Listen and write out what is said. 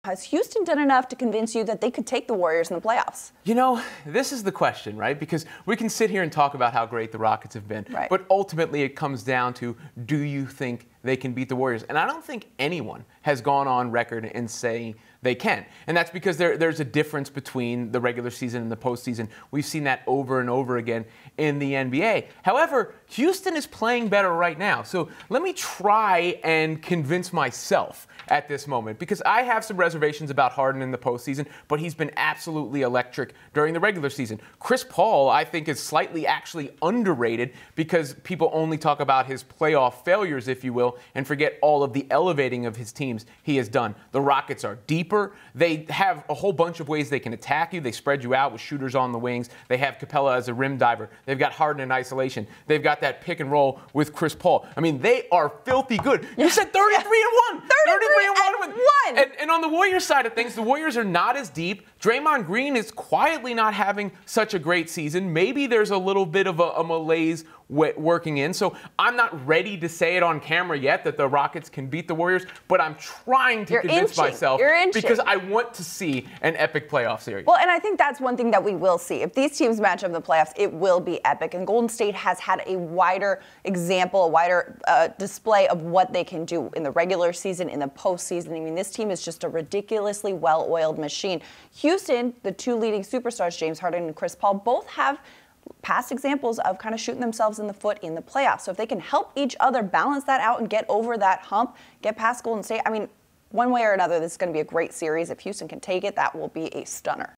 Has Houston done enough to convince you that they could take the Warriors in the playoffs? You know, this is the question, right? Because we can sit here and talk about how great the Rockets have been, right, but ultimately it comes down to, do you think they can beat the Warriors? And I don't think anyone has gone on record and saying they can. And that's because there's a difference between the regular season and the postseason. We've seen that over and over again in the NBA. However, Houston is playing better right now. So let me try and convince myself at this moment, because I have some reservations about Harden in the postseason, but he's been absolutely electric during the regular season. Chris Paul, I think, is slightly actually underrated because people only talk about his playoff failures, if you will, and forget all of the elevating of his teams he has done. The Rockets are deeper. They have a whole bunch of ways they can attack you. They spread you out with shooters on the wings. They have Capella as a rim diver. They've got Harden in isolation. They've got that pick and roll with Chris Paul. I mean, they are filthy good. You said 33-1. 33-1. And on the Warriors side of things, the Warriors are not as deep. Draymond Green is quietly not having such a great season. Maybe there's a little bit of a malaise working in. So I'm not ready to say it on camera yet that the Rockets can beat the Warriors, but I'm trying to convince myself because I want to see an epic playoff series. Well, and I think that's one thing that we will see. If these teams match up in the playoffs, it will be epic. And Golden State has had a wider example, a wider display of what they can do in the regular season, in the postseason. I mean, this team is just a ridiculously well-oiled machine. Houston, the two leading superstars, James Harden and Chris Paul, both have past examples of kind of shooting themselves in the foot in the playoffs. So if they can help each other balance that out and get over that hump, get past Golden State, I mean, one way or another, this is going to be a great series. If Houston can take it, that will be a stunner.